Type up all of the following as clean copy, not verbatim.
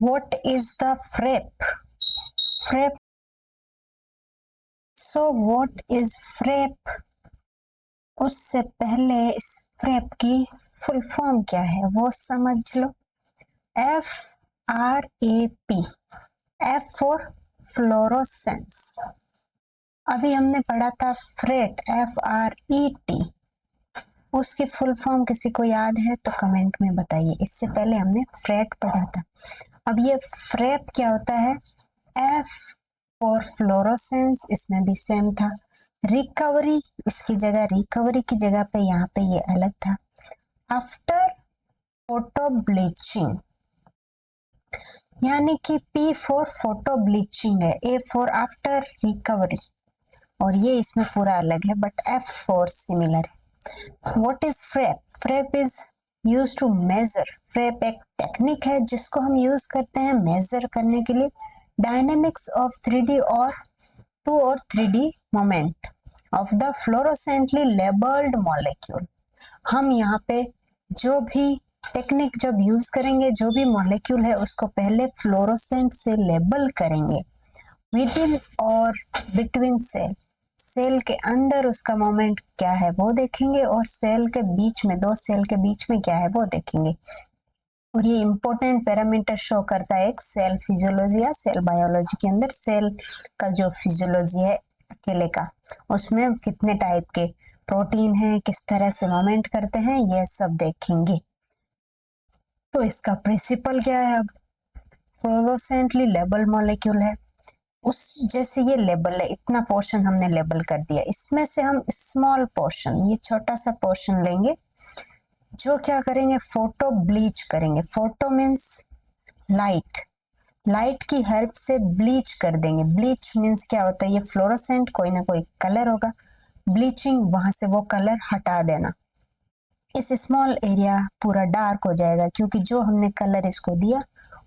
What is the FREP? FREP. So what is FREP? उससे पहले इस FREP की फुल फॉर्म क्या है वो समझ लो। FRAP, F for fluorescence. अभी हमने पढ़ा था फ्रेट, FRET। उसकी फुल फॉर्म किसी को याद है तो कमेंट में बताइए। इससे पहले हमने फ्रेट पढ़ा था। अब ये फ्रेप क्या होता है? F फॉर फ्लोरोसेंस, इसमें भी सेम था। रिकवरी, इसकी जगह रिकवरी की जगह पे यहाँ पे ये अलग था। आफ्टर फोटो ब्लीचिंग, यानी कि P फॉर फोटो ब्लीचिंग है, A फॉर आफ्टर रिकवरी, और ये इसमें पूरा अलग है, बट F फॉर सिमिलर है। What is FREP? FREP is used to measure. FREP एक टेक्निक है जिसको हम यूज करते हैं मेजर करने के लिए डायनेमिक्स ऑफ 3D और 2 और 3D moment of the fluorescently labelled molecule. हम यहाँ पे जो भी टेक्निक जब यूज करेंगे, जो भी मॉलिक्यूल है उसको पहले फ्लोरोसेंट से लेबल करेंगे। विद इन और बिटवीन सेल, सेल के अंदर उसका मोमेंट क्या है वो देखेंगे, और सेल के बीच में, दो सेल के बीच में क्या है वो देखेंगे। और ये इंपॉर्टेंट पैरामीटर शो करता है एक सेल फिजियोलॉजी या सेल बायोलॉजी के अंदर सेल का जो फिजियोलॉजी है अकेले का, उसमें कितने टाइप के प्रोटीन है, किस तरह से मोमेंट करते हैं, ये सब देखेंगे। तो इसका प्रिंसिपल क्या है? अब फ्लोरोसेंटली लेबल मॉलिक्यूल है, उस जैसे ये लेबल है, इतना पोर्शन हमने लेबल कर दिया, इसमें से हम स्मॉल पोर्शन, ये छोटा सा पोर्शन लेंगे, जो क्या करेंगे, फोटो ब्लीच करेंगे। फोटो मीन्स लाइट, लाइट की हेल्प से ब्लीच कर देंगे। ब्लीच मीन्स क्या होता है? ये फ्लोरोसेंट कोई ना कोई कलर होगा, ब्लीचिंग वहां से वो कलर हटा देना। इस स्मॉल एरिया पूरा डार्क हो जाएगा क्योंकि जो हमने कलर इसको दिया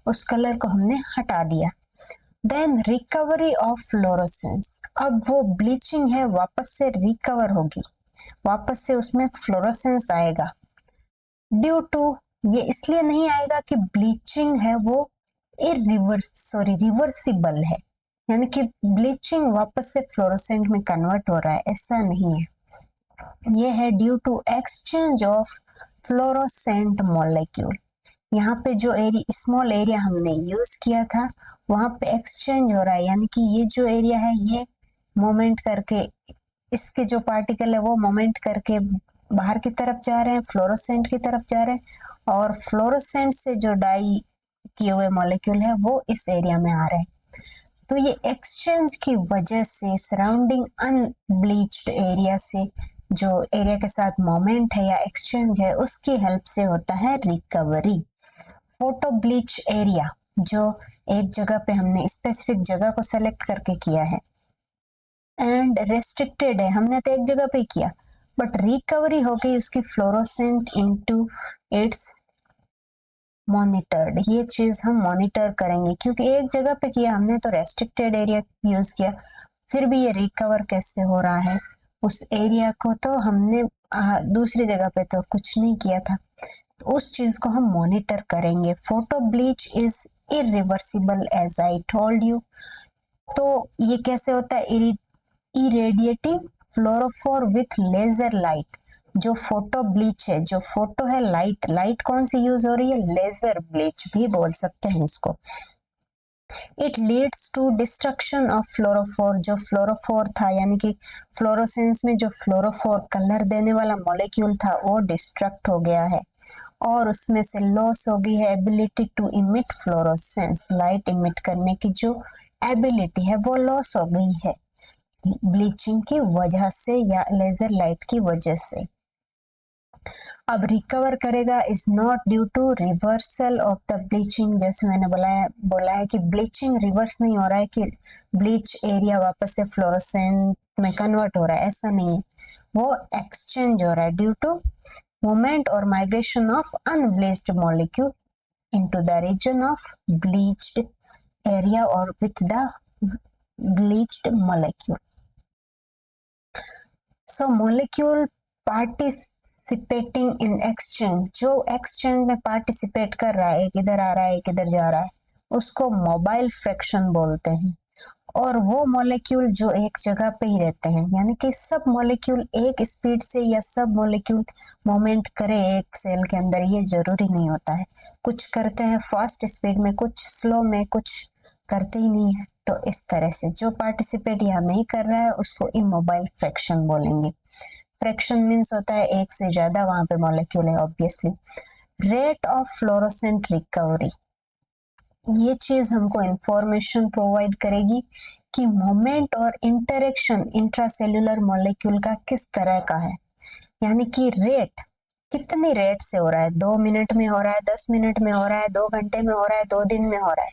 उस कलर को हमने हटा दिया। देन रिकवरी ऑफ फ्लोरोसेंस, अब वो ब्लीचिंग है वापस से रिकवर होगी, वापस से उसमें फ्लोरोसेंस आएगा। ड्यू टू, ये इसलिए नहीं आएगा कि ब्लीचिंग है वो रिवर्सिबल है, यानी कि ब्लीचिंग वापस से फ्लोरोसेंट में कन्वर्ट हो रहा है, ऐसा नहीं है। ये है due to exchange of fluorescent molecule. यहाँ पे जो एरिया, स्मॉल एरिया हमने यूज किया था, वहां पे एक्सचेंज हो रहा है, यानी कि ये जो एरिया है ये मोमेंट करके, इसके जो पार्टिकल है वो मोमेंट करके बाहर की तरफ जा रहे हैं, फ्लोरोसेंट की तरफ जा रहे हैं, और फ्लोरोसेंट से जो डाई किए हुए मॉलिक्यूल है वो इस एरिया में आ रहे हैं। तो ये एक्सचेंज की वजह से सराउंडिंग अनब्लीच्ड एरिया से जो एरिया के साथ मोमेंट है या एक्सचेंज है, उसकी हेल्प से होता है रिकवरी। फोटो ब्लीच एरिया जो एक जगह पे हमने स्पेसिफिक जगह को सेलेक्ट करके किया है एंड रेस्ट्रिक्टेड है, हमने तो एक जगह पे किया, बट रिकवरी हो गई उसकी फ्लोरोसेंट इनटू इट्स मॉनिटर्ड। ये चीज हम मॉनिटर करेंगे क्योंकि एक जगह पे किया हमने तो रेस्ट्रिक्टेड एरिया यूज किया, फिर भी ये रिकवर कैसे हो रहा है उस एरिया को, तो हमने दूसरी जगह पे तो कुछ नहीं किया था, तो उस चीज को हम मॉनिटर करेंगे। Photo bleach is irreversible as I told you. तो ये कैसे होता है? Irradiating fluorophore with laser light. जो फोटो ब्लीच है, जो फोटो है, लाइट, लाइट कौन सी यूज हो रही है? लेजर ब्लीच भी बोल सकते हैं इसको। It leads to destruction of fluorophore, जो फ्लोरोफोर था, यानी कि फ्लोरोसेंस में जो फ्लोरोफोर कलर देने वाला मॉलिक्यूल था वो डिस्ट्रक्ट हो गया है, और उसमें से लॉस हो गई है ability to emit fluorescence. Light emit करने की जो एबिलिटी है वो लॉस हो गई है ब्लीचिंग की वजह से या लेजर लाइट की वजह से। अब रिकवर करेगा is not due to reversal of the bleaching. जैसे मैंने बोला है कि ब्लीचिंग रिवर्स नहीं हो रहा है कि ब्लीच एरिया वापस से फ्लोरोसेंट में कन्वर्ट हो रहा है, ऐसा नहीं है, वो एक्सचेंज हो रहा है ड्यू टू मूवमेंट और migration of unbleached molecule into the region of bleached area और with the bleached molecule. So molecule participating in exchange, जो एक्सचेंज में पार्टिसिपेट कर रहा है, एक इधर आ रहा है एक इधर जा रहा है, उसको मोबाइल फ्रैक्शन बोलते हैं। और वो मॉलिक्यूल जो एक जगह पे ही रहते हैं, यानी कि सब मॉलिक्यूल एक स्पीड से या सब मॉलिक्यूल मोमेंट करे एक सेल के अंदर, ये जरूरी नहीं होता है। कुछ करते हैं फास्ट स्पीड में, कुछ स्लो में, कुछ करते ही नहीं है। तो इस तरह से जो पार्टिसिपेट यहाँ नहीं कर रहा है उसको इमोबाइल फ्रैक्शन बोलेंगे। फ्रैक्शन मीन्स होता है एक से ज्यादा वहां पे मॉलिक्यूल है obviously. Rate of fluorescent recovery, ये चीज हमको इंफॉर्मेशन प्रोवाइड करेगी कि मोमेंट और इंटरेक्शन इंट्रासेल्यूलर मॉलिक्यूल का किस तरह का है, यानी कि रेट कितनी रेट से हो रहा है, 2 मिनट में हो रहा है, 10 मिनट में हो रहा है, 2 घंटे में हो रहा है, 2 दिन में हो रहा है।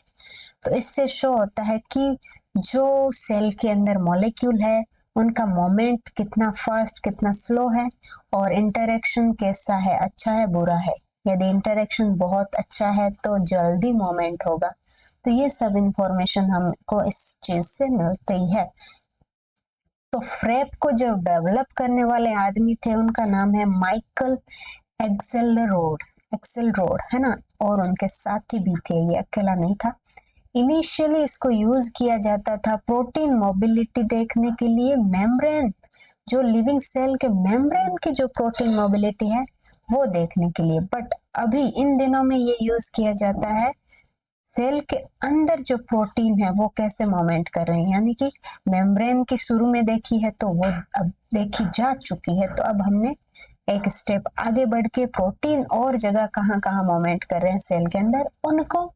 तो इससे शो होता है कि जो सेल के अंदर मॉलिक्यूल है उनका मोमेंट कितना फास्ट कितना स्लो है, और इंटरेक्शन कैसा है, अच्छा है बुरा है। यदि इंटरेक्शन बहुत अच्छा है तो जल्दी मोमेंट होगा। तो ये सब इंफॉर्मेशन हमको इस चीज से मिलती है। तो फ्रेप को जो डेवलप करने वाले आदमी थे उनका नाम है माइकल एक्सेलरोड, एक्सेलरोड है ना, और उनके साथी भी थे, ये अकेला नहीं था। इनिशियली इसको यूज किया जाता था प्रोटीन मोबिलिटी देखने के लिए, मेम्ब्रेन, जो लिविंग सेल के मेम्ब्रेन की जो प्रोटीन मोबिलिटी है वो देखने के लिए। बट अभी इन दिनों में ये यूज किया जाता है सेल के अंदर जो प्रोटीन है वो कैसे मूवमेंट कर रहे हैं, यानी कि मेम्ब्रेन की शुरू में देखी है तो वो अब देखी जा चुकी है, तो अब हमने एक स्टेप आगे बढ़ के प्रोटीन और जगह कहाँ कहाँ मूवमेंट कर रहे हैं सेल के अंदर उनको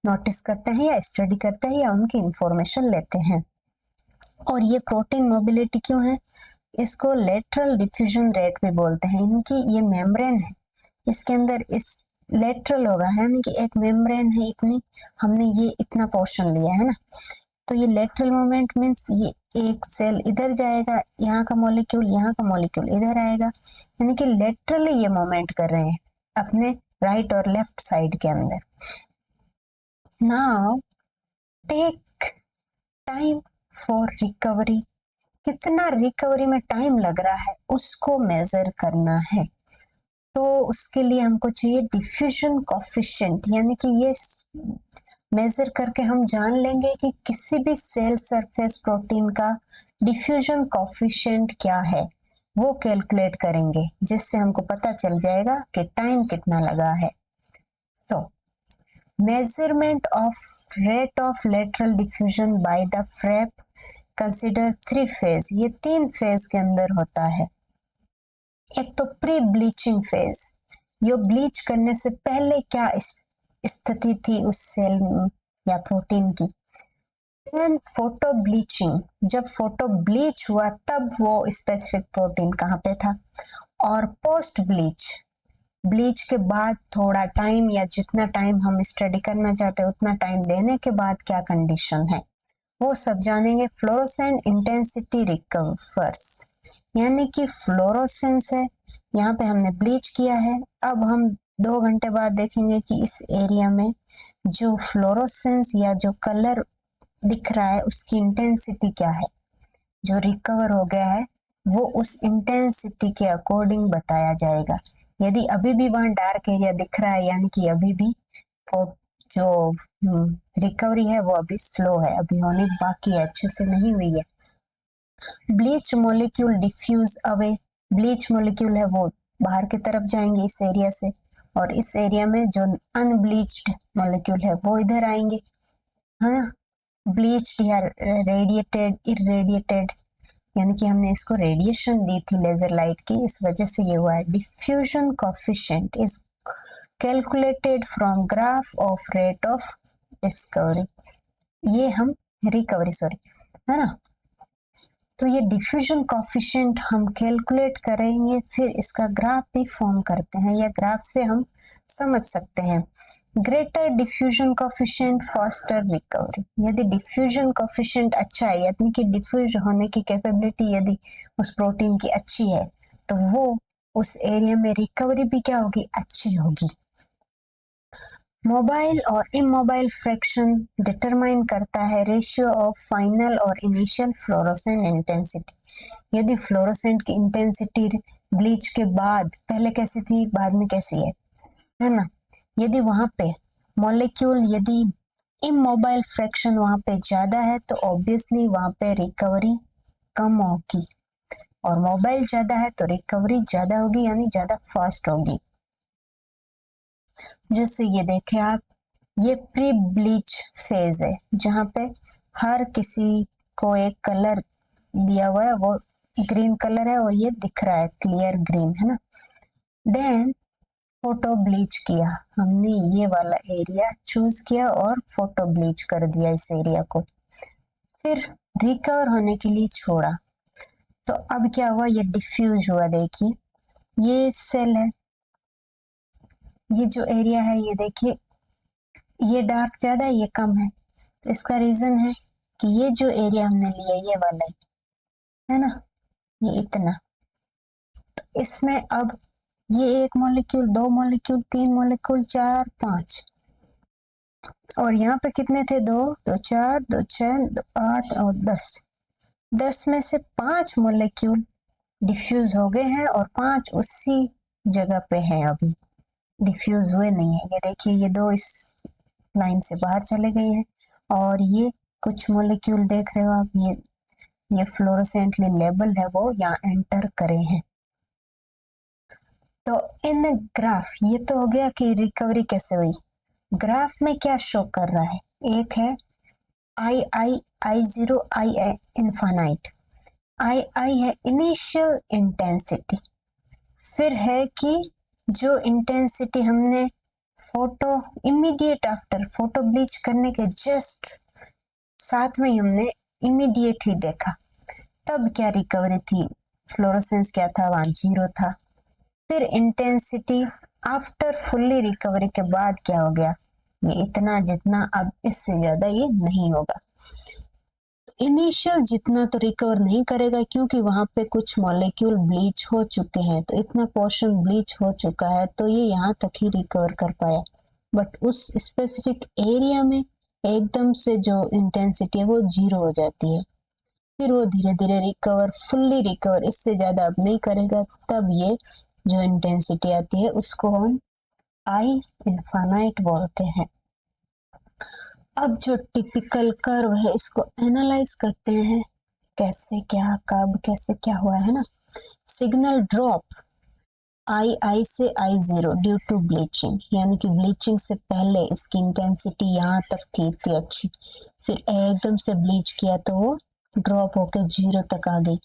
नोटिस करते हैं या स्टडी करते हैं या उनकी इंफॉर्मेशन लेते हैं। और ये प्रोटीन मोबिलिटी क्यों है, इसको लेटरल डिफ्यूजन रेट भी बोलते हैं। इनकी ये मेम्ब्रेन है, इसके अंदर इस लेटरल होगा, यानी कि एक मेम्ब्रेन है इतनी, हमने ये इतना पोर्शन लिया है ना, तो ये लेटरल मूवमेंट मीन्स ये एक सेल इधर जाएगा, यहाँ का मॉलिक्यूल इधर आएगा, यानी कि लेटरली ये मूवमेंट कर रहे हैं अपने राइट और लेफ्ट साइड के अंदर। Now take time for recovery, कितना रिकवरी में टाइम लग रहा है उसको मेजर करना है। तो उसके लिए हमको चाहिए डिफ्यूजन कोफिशिएंट, यानी कि ये मेजर करके हम जान लेंगे कि किसी भी सेल सरफेस प्रोटीन का डिफ्यूजन कोफिशिएंट क्या है, वो कैलकुलेट करेंगे, जिससे हमको पता चल जाएगा कि टाइम कितना लगा है। तो measurement of rate of lateral diffusion by the FRAP consider 3 phase, ये 3 फेज के अंदर होता है। एक तो प्री ब्लीचिंग फेज, यो ब्लीच करने से पहले क्या स्थिति थी उस सेल या प्रोटीन की। देन फोटो ब्लीचिंग, जब फोटो ब्लीच हुआ तब वो स्पेसिफिक प्रोटीन कहाँ पे था। और पोस्ट ब्लीच, ब्लीच के बाद थोड़ा टाइम या जितना टाइम हम स्टडी करना चाहते हैं उतना टाइम देने के बाद क्या कंडीशन है, वो सब जानेंगे। फ्लोरोसेंट इंटेंसिटी रिकवर्स, यानी कि फ्लोरोसेंस है, यहाँ पे हमने ब्लीच किया है, अब हम 2 घंटे बाद देखेंगे कि इस एरिया में जो फ्लोरोसेंस या जो कलर दिख रहा है उसकी इंटेंसिटी क्या है, जो रिकवर हो गया है वो उस इंटेंसिटी के अकॉर्डिंग बताया जाएगा। यदि अभी भी वहां डार्क एरिया दिख रहा है, यानी कि अभी भी जो रिकवरी है वो अभी स्लो है, अभी होनी बाकी है, अच्छे से नहीं हुई है। Bleach molecule diffuse away, bleach molecule है वो बाहर की तरफ जाएंगे इस एरिया से, और इस एरिया में जो अनब्लीच्ड मॉलिक्यूल है वो इधर आएंगे, है ना। ब्लीच्ड या रेडिएटेड, इरेडिएटेड, यानी कि हमने इसको रेडिएशन दी थी लेजर लाइट की, इस वजह से ये हुआ है। Diffusion coefficient is calculated from graph of rate of discovery, ये हम रिकवरी है ना। तो ये डिफ्यूजन कोफिशिएंट हम कैलकुलेट करेंगे, फिर इसका ग्राफ भी फॉर्म करते हैं, या ग्राफ से हम समझ सकते हैं। Greater diffusion coefficient faster recovery, यदि डिफ्यूजन कोफिशिएंट अच्छा है, यानी कि डिफ्यूज होने की कैपेबिलिटी यदि उस प्रोटीन की अच्छी है, तो वो उस एरिया में रिकवरी भी क्या होगी, अच्छी होगी। मोबाइल और इमोबाइल फ्रैक्शन डिटरमाइन करता है रेशियो ऑफ फाइनल और इनिशियल फ्लोरोसेंट इंटेंसिटी, यदि फ्लोरोसेंट की इंटेंसिटी ब्लीच के बाद पहले कैसी थी बाद में कैसी है ना। यदि वहां पे मॉलिक्यूल यदि इमोबाइल फ्रैक्शन वहाँ पे ज़्यादा है तो ऑब्वियसली वहाँ पे रिकवरी कम होगी, और मोबाइल ज़्यादा है तो रिकवरी ज़्यादा होगी, यानी ज़्यादा फास्ट होगी। जैसे ये देखें आप, ये प्री ब्लीच फेज है जहाँ पे हर किसी को एक कलर दिया हुआ है, वो ग्रीन कलर है और ये दिख रहा है क्लियर ग्रीन, है ना। देन फोटो ब्लीच किया हमने, ये वाला एरिया चूज किया और फोटो ब्लीच कर दिया इस एरिया को, फिर रिकवर होने के लिए छोड़ा। तो अब क्या हुआ, ये डिफ्यूज हुआ। देखिए ये सेल है, ये जो एरिया है ये देखिए, ये डार्क ज्यादा है ये कम है, तो इसका रीजन है कि ये जो एरिया हमने लिया ये वाला है ना, ये इतना, तो इसमें अब ये एक मॉलिक्यूल, दो मॉलिक्यूल, तीन मॉलिक्यूल, चार, पांच, और यहाँ पे कितने थे, दो, दो चार, दो छह, दो आठ और 10। 10 में से 5 मॉलिक्यूल डिफ्यूज हो गए हैं और 5 उसी जगह पे हैं, अभी डिफ्यूज हुए नहीं है। ये देखिए ये दो इस लाइन से बाहर चले गए हैं, और ये कुछ मॉलिक्यूल देख रहे हो आप, ये फ्लोरोसेंटली लेबल है वो यहाँ एंटर करे हैं। तो इन ग्राफ ये तो हो गया कि रिकवरी कैसे हुई। ग्राफ में क्या शो कर रहा है, एक है I0, I इनफाइनाइट, I है इनिशियल इंटेंसिटी, फिर है कि जो इंटेंसिटी हमने photo immediate after photo bleach करने के जस्ट साथ में ही हमने इमीडिएटली देखा, तब क्या रिकवरी थी, फ्लोरोसेंस क्या था, वहां 0 था। फिर इंटेंसिटी आफ्टर फुल्ली रिकवरी के बाद क्या हो गया, ये इतना, जितना, अब इससे ज्यादा ये नहीं होगा। इनिशियल जितना तो रिकवर नहीं करेगा क्योंकि वहां पे कुछ मॉलिक्यूल ब्लीच हो चुके हैं, तो इतना पोर्शन ब्लीच हो चुका है तो ये यहाँ तक ही रिकवर कर पाया, बट उस स्पेसिफिक एरिया में एकदम से जो इंटेंसिटी है वो 0 हो जाती है। फिर वो धीरे धीरे रिकवर, फुल्ली रिकवर इससे ज्यादा अब नहीं करेगा, तब ये जो इंटेंसिटी आती है उसको हम I इनफाइनाइट बोलते हैं। अब जो टिपिकल कर्व है इसको एनालाइज करते हैं, कैसे क्या, कब, कैसे क्या हुआ है ना। सिग्नल ड्रॉप I से I0 ड्यू टू ब्लीचिंग, यानी कि ब्लीचिंग से पहले इसकी इंटेंसिटी यहाँ तक थी इतनी अच्छी, फिर एकदम से ब्लीच किया तो वो ड्रॉप होके 0 तक आ गई।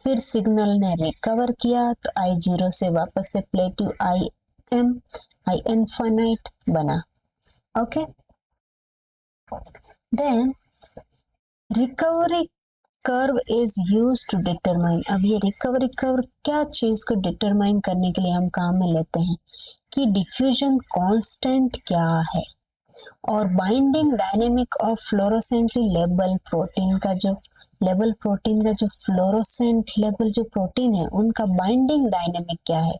फिर सिग्नल ने रिकवर किया तो I0 से वापस से प्लेटिव I इनफाइनाइट बना। Okay, then recovery curve is use to determine, अब ये रिकवरी कर्व क्या चीज को डिटरमाइन करने के लिए हम काम में लेते हैं कि डिफ्यूजन कांस्टेंट क्या है, और binding dynamic of fluorescently label protein का जो फ्लोरोसेंट लेबल जो प्रोटीन है उनका बाइंडिंग डायनेमिक क्या है,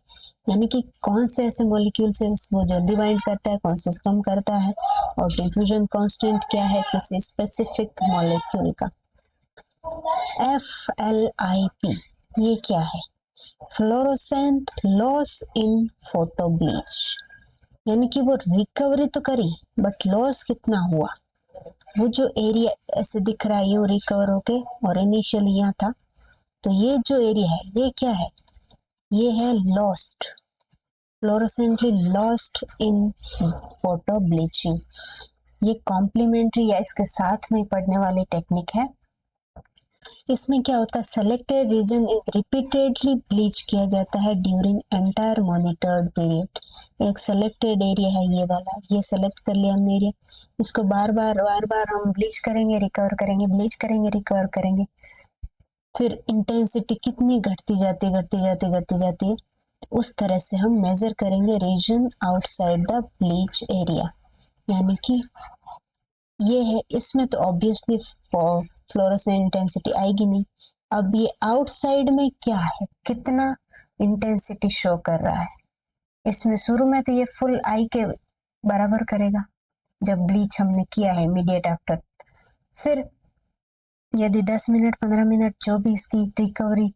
यानी कि कौन से ऐसे मॉलिक्यूल से वो जल्दी बाइंड करता है, कौन से कम करता है, और डिफ्यूजन कांस्टेंट क्या है किसी स्पेसिफिक मॉलिक्यूल का। FLIP ये क्या है, fluorescent loss in photo bleach, यानी कि वो रिकवरी तो करी बट लॉस कितना हुआ, वो जो एरिया ऐसे दिख रहा है ये रिकवर होके और इनिशियली यहाँ था, तो ये जो एरिया है ये क्या है, ये है lost, fluorescently lost in photo bleaching. ये कॉम्प्लीमेंट्री या इसके साथ में पढ़ने वाली टेक्निक है। इसमें क्या होता है, selected region is repeatedly bleach किया जाता है ड्यूरिंग एंटायर मॉनिटर्ड पीरियड। एक सेलेक्टेड एरिया है ये वाला, ये सेलेक्ट कर लिया हमने एरिया, इसको बार बार हम ब्लीच करेंगे, रिकवर करेंगे, ब्लीच करेंगे, रिकवर करेंगे, फिर इंटेंसिटी कितनी घटती जाती है, उस तरह से हम मेजर करेंगे region outside the bleach area, यानी कि ये है। इसमें तो ऑब्वियसली फ्लोरोसेंट इंटेंसिटी आएगी नहीं। अब ये आउटसाइड में क्या है, कितना इंटेंसिटी शो कर रहा है, इसमें शुरू में तो ये फुल आई के बराबर करेगा जब ब्लीच हमने किया है इमीडिएट आफ्टर, फिर यदि 10 मिनट 15 मिनट जो भी इसकी रिकवरी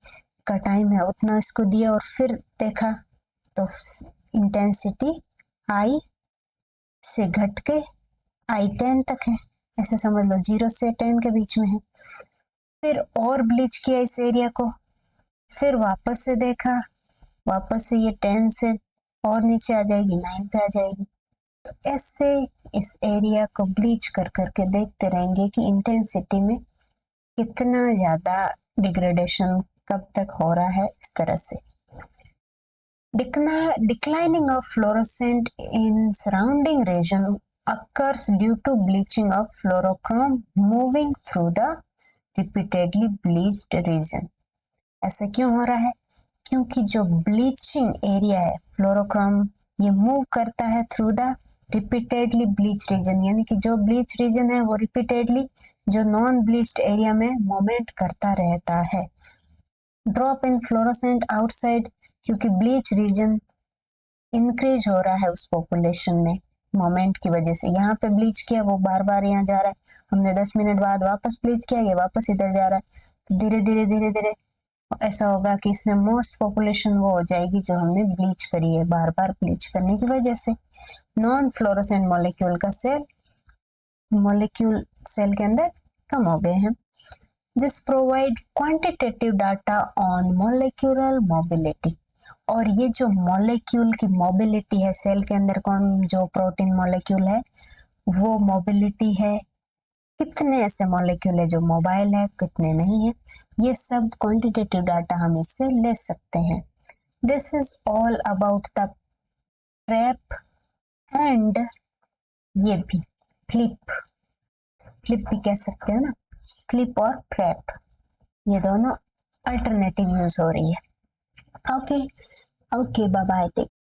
का टाइम है उतना इसको दिया और फिर देखा तो इंटेंसिटी आई से घट के I10 तक है, ऐसे समझ लो 0 से 10 के बीच में है। फिर और ब्लीच किया इस एरिया को, फिर वापस से देखा, वापस से ये 10 से और नीचे आ जाएगी, 9 पे आ जाएगी। तो ऐसे इस एरिया को ब्लीच कर करके देखते रहेंगे कि इंटेंसिटी में कितना ज्यादा डिग्रेडेशन कब तक हो रहा है। इस तरह से declining of fluorescent in surrounding region occurs due to bleaching of fluorochrome moving through the repeatedly bleached region। ऐसा क्यों हो रहा है? क्योंकि जो ब्लीचिंग एरिया है फ्लोरोक्रोम, ये मूव करता है through the repeatedly bleach region, यानी कि जो ब्लीच रीजन है वो रिपीटेडली जो नॉन ब्लीच्ड एरिया में मूवमेंट करता रहता है। ड्रॉप इन फ्लोरोसेंट आउटसाइड, क्योंकि ब्लीच रीजन इंक्रीज हो रहा है उस पॉपुलेशन में मोमेंट की वजह से। यहाँ पे ब्लीच किया, वो बार बार यहाँ जा रहा है, हमने 10 मिनट बाद वापस ब्लीच किया, ये वापस इधर जा रहा है। तो धीरे धीरे धीरे धीरे ऐसा होगा कि इसमें मोस्ट पॉपुलेशन वो हो जाएगी जो हमने ब्लीच करी है, बार बार ब्लीच करने की वजह से। नॉन फ्लोरोसेंट मॉलिक्यूल का मॉलिक्यूल सेल के अंदर कम हो गए हैं। This provide quantitative data on molecular mobility, और ये जो मॉलिक्यूल की मोबिलिटी है सेल के अंदर, कौन जो प्रोटीन मॉलिक्यूल है वो मोबिलिटी है, कितने ऐसे मॉलिक्यूल है जो मोबाइल है, कितने नहीं है, ये सब क्वांटिटेटिव डाटा हम इससे ले सकते हैं। This is all about the prep and ये भी फ्लिप भी कह सकते हो ना, फ्लिप और प्रेप, ये दोनों अल्टरनेटिव यूज हो रही है। Okay bye bye.